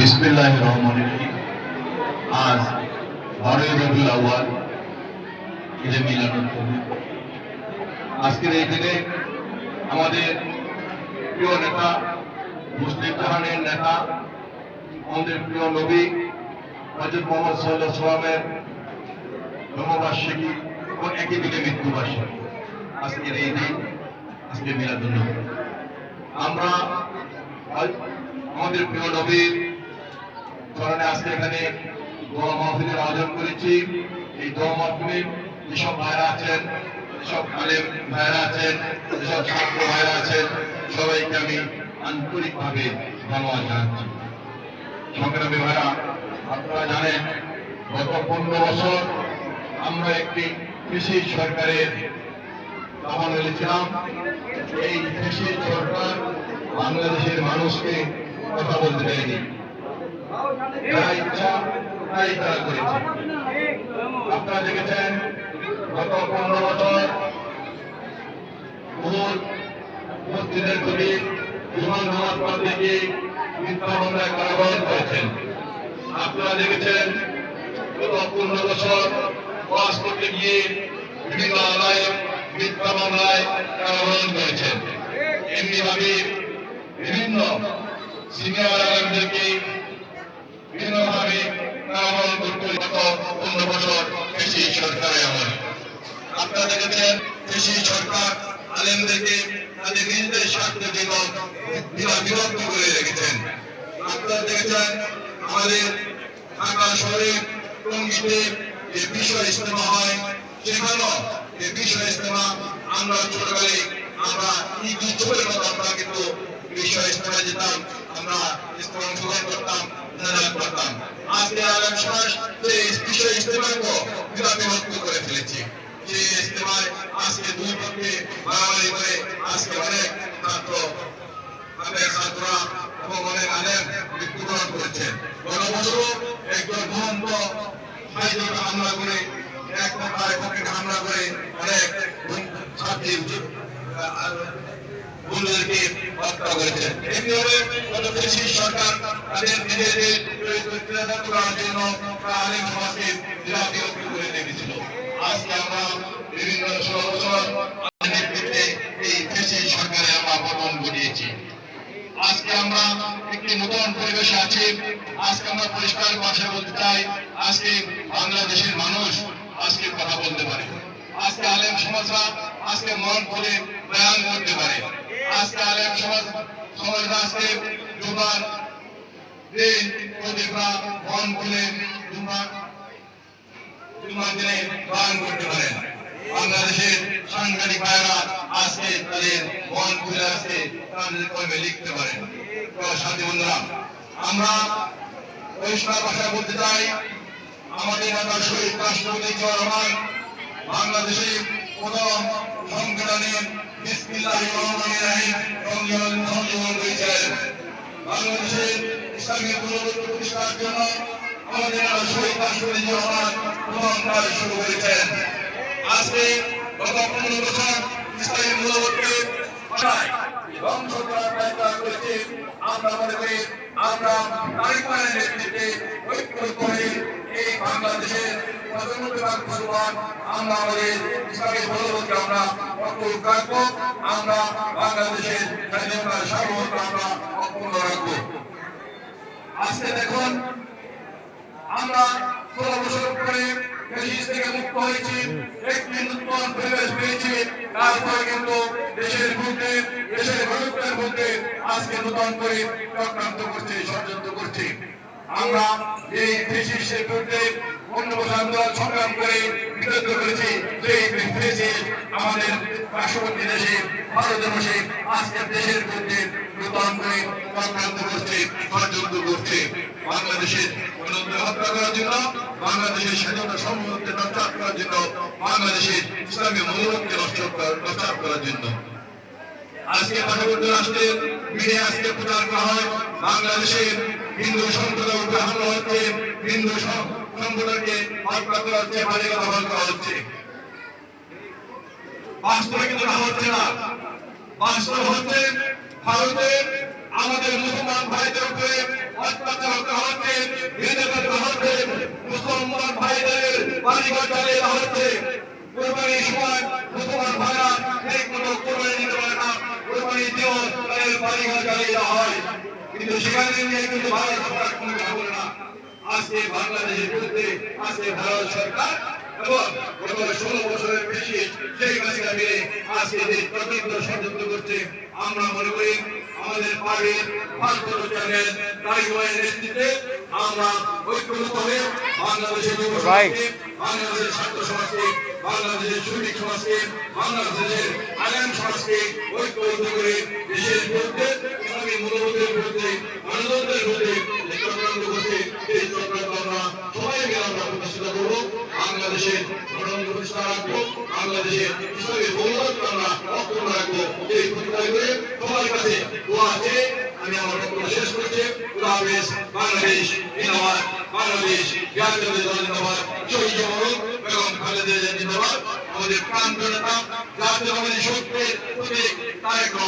বিসমিল্লাহির রহমানির রহিম। আজ 12 রবিউল আউয়াল, ঈদে মিলাদুন নবী। আজকের এই দিনে আমাদের প্রিয় নেতা, মুসলিম জাহানের নেতা, আমাদের প্রিয় নবী হযরত মুহাম্মদ সাল্লাল্লাহু আলাইহি ওয়াসাল্লামের জন্মবার্ষিকী এবং একই দিনে মৃত্যুবার্ষিকী। আজকের এই দিন, আজকে মিলাদুন নবী। আমরা আমাদের প্রিয় নবীর স্মরণে আজকে এখানে দোয়া মাহফিলের আয়োজন করেছি। এই দোয়া মাহফিলে যেসব ভাইরা আছেন, যেসব আলেম ভাইরা আছেন, যেসব ছাত্র ভাইরা আছেন, সবাইকে আমি আন্তরিকভাবে ধন্যবাদ জানাচ্ছি। সংগ্রামী ভাইরা, আপনারা জানেন গত 15 বছর আমরা একটি কৃষি সরকারের আহ্বান এনেছিলাম। এই কৃষি সরকার বাংলাদেশের মানুষকে কথা বলতে দেয়নি, যারা ইচ্ছা তাই তারা করেছে। আপনারা দেখেছেন গত 15 বছর মসজিদের প্রতি জুমার নামাজ পড়তে গিয়ে মিথ্যা মামলায় কারাবরণ করেছেন। আপনারা দেখেছেন গত 15 বছর ওয়াজ করতে গিয়ে বিভিন্ন আলায় মিথ্যা মামলায় কারাবরণ করেছেন। এমনিভাবে বিভিন্ন সিনিয়র আলেমদেরকে বিভিন্নভাবে কারাবরণ করতে গত 15 বছর কৃষি সরকারের আমলে। আপনারা দেখেছেন কৃষি সরকার আলেমদেরকে তাদের নিজেদের স্বার্থের জন্য বিভক্ত করে রেখেছেন। আপনারা দেখেছেন আমাদের ঢাকা শহরে টঙ্গীতে যে বিশ্ব ইজতেমা হয়, সেখানেও এই বিশ্ব ইজতেমা আমরা ছোটকালে আমরা ঈদ উৎসবের মতো আমরা কিন্তু বিশ্ব ইজতেমায় যেতাম, আমরা ইজতেমা অংশগ্রহণ করতাম, নাজাত করতাম। আজকে আলেম সমাজ সেই বিশ্ব ইজতেমাকে বিভক্ত করে ফেলেছি। সেই ইজতেমায় আজকে দুই পক্ষে মারামারি করে আজকে অনেক ছাত্ররা এবং অনেক আলেম মৃত্যুবরণ করেছেন। গত বছরও একজন ভ্রান্ত ভাইদের হামলা করে, এক পক্ষ আরেক পক্ষে হামলা করে অনেক ছাত্রী বন্ধুদেরকে হত্যা করেছেন। এমনিভাবে গত কৃষি সরকার তাদের নিজেদের করার জন্য আলেম সমাজকে বিভক্ত করে রেখেছিল। আজকে আমরা বিভিন্ন 16 বছর নেতৃত্বে এই কৃষি সরকারে আমরা পতন ঘটিয়েছি। আজকে আমরা একটি নতুন পরিবেশে আছি। আজকে আমরা পরিষ্কার ভাষায় বলতে চাই, আজকে বাংলাদেশের মানুষ আজকে কথা বলতে পারে। আজকে আলেম সমাজরা আজকে মন খুলে বয়ান করতে পারে। আজকে আলেম সমাজরা আজকে জুমার দিন প্রতিভা মন খুলে জুমার দিনে বয়ান করতে পারেন। বাংলাদেশের সাংবাদিক ভাইরা আজকে তাদের মন খুলে আজকে তাদের কলমে লিখতে পারেন। সাথী বন্ধুরা, আমরা পরিষ্কার ভাষায় বলতে চাই, আমাদের নেতা শহীদ রাষ্ট্রপতি জিয়াউর রহমান বাংলাদেশের প্রথম সংবিধানে বিসমিল্লাহির রহমানির রহিম সংযোজন করেছিলেন। বাংলাদেশের ইসলামী মূল্যবোধ প্রতিষ্ঠার জন্য আমাদের নেতা শহীদ রাষ্ট্রপতি জিয়াউর রহমান প্রথম কাজ শুরু করেছেন। আজকে গত 15 বছর ইসলামী মূল্যবোধকে ধ্বংস করার প্রয়াস করেছে। আমরা মনে করি আমরা তারেক রহমানের নেতৃত্বে ঐক্যবদ্ধ হয়ে এই বাংলাদেশের 95% মুসলমান আমরা আমাদের ইসলামী মূল্যবোধকে আমরা অক্ষুণ্ণ রাখবো। আমরা বাংলাদেশের স্বাধীনতার সার্বভৌমত্ব আমরা অক্ষুণ্ণ রাখবো। আজকে দেখুন, আমরা 16 বছর পরে কৃষি থেকে মুক্ত হয়েছি, একটি নতুন পরিবেশ পেয়েছি। তারপরে কিন্তু দেশের মধ্যে, দেশের গণতন্ত্রের মধ্যে আজকে নতুন করে চক্রান্ত করছে, ষড়যন্ত্র করছে। আমরা এই কৃষি বিরুদ্ধে 15 বছর আন্দোলন সংগ্রাম করে বিরোধ করেছি। সেই কৃষি আমাদের পার্শ্ববর্তী দেশে ভারতের বসে আজকে দেশের মধ্যে নতুন করে চক্রান্ত করছে, ষড়যন্ত্র করছে। বাংলাদেশের গণতন্ত্র হত্যা করার জন্য, বাংলাদেশের স্বাধীনতা সার্বভৌমত্ব নষ্ট করার জন্য, বাংলাদেশের ইসলামী মূল্যবোধকে নষ্ট করার জন্য। আজকে পার্শ্ববর্তী রাষ্ট্রের মিডিয়া আজকে প্রচার করা হয় বাংলাদেশের হিন্দু সম্প্রদায়ের উপরে হামলা হচ্ছে, হিন্দু সম্প্রদায়কে হত্যা করা হচ্ছে, বাড়িঘর দখল করা হচ্ছে। বাস্তবে কিন্তু হচ্ছে না। বাস্তব হচ্ছে ভারতের আমাদের মুসলমান ভাইদের উপরে অত্যাচার করা এখানে নিয়ে কিন্তু ভারত সরকার কোনো কথা বলে না। আজকে বাংলাদেশের বিরুদ্ধে আজকে ভারত সরকার এবং গত 16 বছরের বেশি শেখ হাসিনা মিলে আজকে যে প্রতিজ্ঞ ষড়যন্ত্র করছে। আমরা মনে করি আমাদের পার্টির ভারপ্রাপ্ত চেয়ারম্যান তারেক রহমানের নেতৃত্বে আমরা ঐক্যবদ্ধ হয়ে বাংলাদেশের যুব সমাজকে, বাংলাদেশের ছাত্র সমাজকে, বাংলাদেশের শ্রমিক সমাজকে, বাংলাদেশের আগামী সমাজকে ঐক্যবদ্ধ করে দেশের বিরুদ্ধে, ইসলামী মূল্যবোধের বিরুদ্ধে, গণতন্ত্রের বিরুদ্ধে যে চক্রান্ত করছে সেই চক্রান্ত আমরা সবাই মিলে আমরা প্রতিষ্ঠিত করব। বাংলাদেশের গণতন্ত্র প্রতিষ্ঠা রাখবো, বাংলাদেশের ইসলামী মূল্যবোধকে আমরা অক্ষুণ্ণ রাখবো। এই প্রতিষ্ঠা করে সবার কাছে দোয়া আছে। আমি আমার বক্তব্য শেষ করছি। খুদা হাফেজ। বাংলাদেশ জিন্দাবাদ, বাংলাদেশ জাতীয়তাবাদী দল জিন্দাবাদ, শহীদ জওয়ান বেগম খালেদা জিয়া জিন্দাবাদ। আমাদের প্রাণ জনতা জাতীয়তাবাদী শক্তির প্রতীক তারেক রহমান।